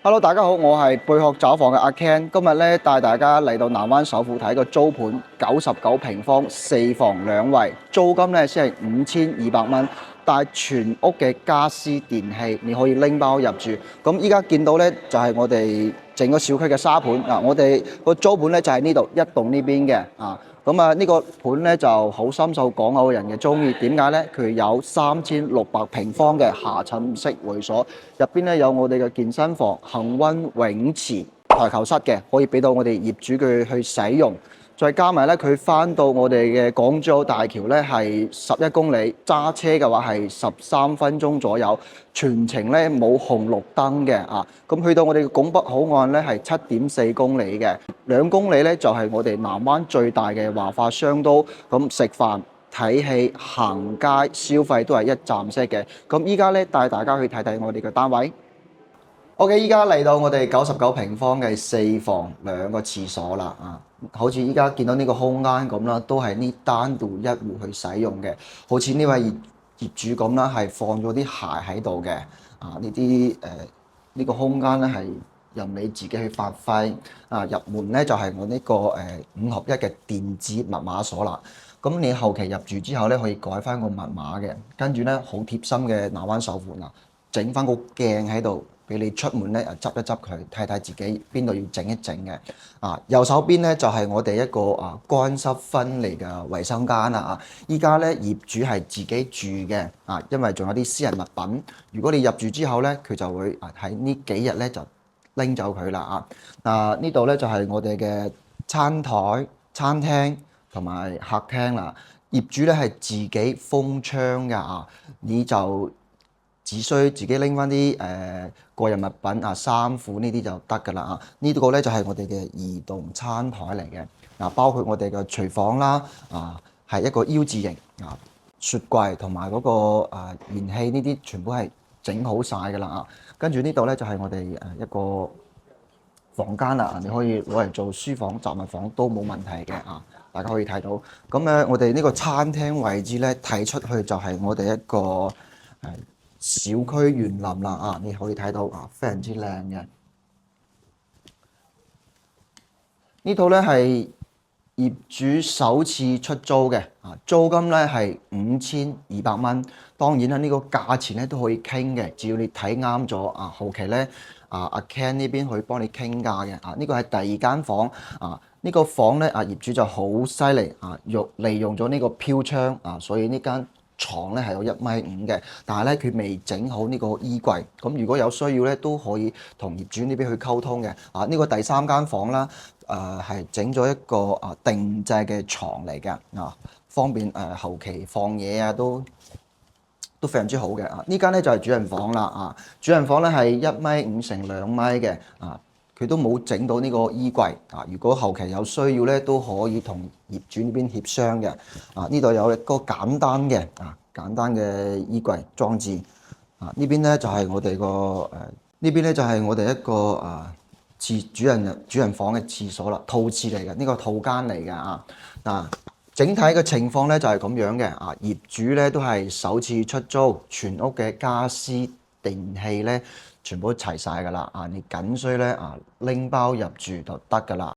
Hello，大家好，我係貝殼找房嘅阿 Ken，今日咧帶大家嚟到南灣首富睇個租盤，99平方4房2衛，租金咧先係5200蚊，帶全屋嘅家私電器，你可以拎包入住。咁依家見到咧就係我哋整個小區嘅沙盤啊，我哋個租盤咧就係呢度一棟呢邊嘅啊。咁啊，呢個盤咧就好深受港澳人嘅中意。點解咧？佢有3600平方嘅下沉式會所，入邊咧有我哋嘅健身房、恒溫泳池、台球室嘅，可以俾到我哋業主佢去使用。再加埋咧，佢翻到我哋嘅港珠澳大橋咧係11公里，揸車嘅話係13分鐘左右，全程咧冇紅綠燈嘅啊。咁去到我哋嘅拱北口岸咧係7.4公里嘅，2公里咧就係我哋南灣最大嘅華發商都。咁食飯、睇戲、行街、消費都係一站式嘅。咁依家咧帶大家去睇睇我哋嘅單位。OK，依家嚟到我哋99平方嘅4房2個廁所啦啊！好似依家見到呢個空間咁啦，都係呢單獨一戶去使用嘅。好似呢位業主咁啦，係放咗啲鞋喺度嘅啊！呢個空間咧係任你自己去發揮啊！入門咧就係我呢個5合1嘅電子密碼鎖啦。咁你後期入住之後咧，可以改翻個密碼嘅，跟住咧好貼心嘅南灣首付啦，整翻個鏡喺度。俾你出門咧，執一執佢，睇睇自己邊度要整一整嘅。啊，右手邊咧就係我哋一個乾濕分離嘅衛生間啦。啊，依家咧業主係自己住嘅。啊，因為仲有啲私人物品，如果你入住之後咧，佢就會喺呢幾日咧就拎走佢啦。呢度咧就係我哋嘅餐台、餐廳同埋客廳啦。業主咧係自己封窗㗎。你就只需自己拎翻啲個人物品衫褲呢啲就得㗎啦。呢個咧就係我哋嘅移動餐台嚟嘅。包括我哋嘅廚房啦，係一個 U 字形雪櫃同埋嗰個燃氣呢啲全部係整好晒㗎啦。跟住呢度咧就係我哋一個房間啦，你可以攞嚟做書房、雜物房都冇問題嘅。大家可以睇到。咁我哋呢個餐廳位置咧睇出去就係我哋一個小區園林啦。你可以睇到非常之靚嘅。呢套咧係業主首次出租嘅，租金咧係5200蚊。當然啦，呢個價錢咧都可以傾嘅，只要你睇啱咗後期咧阿 Ken 呢邊可以幫你傾價嘅。呢個係第二間房呢個房咧業主就好犀利利用咗呢個飄窗所以呢間床咧係有1.5米嘅，但係咧佢未整好呢個衣櫃。咁如果有需要咧，都可以同業主呢邊去溝通嘅。呢個第三間房啦，係整咗一個定制嘅床嚟嘅方便後期放嘢都非常之好嘅。呢間咧就係主人房啦。主人房咧係1.5米乘2米嘅佢都冇整到呢個衣櫃如果後期有需要咧，都可以同業主呢邊協商嘅。呢度有一個簡單嘅衣櫃裝置。呢邊咧就係我哋個呢邊咧就係我哋一個主人房嘅廁所啦，套廁嚟嘅，呢個套間嚟嘅整體嘅情況咧就係咁樣嘅業主咧都係首次出租，全屋嘅家私電器咧全部齊晒㗎啦。你僅需咧拎包入住就得㗎啦。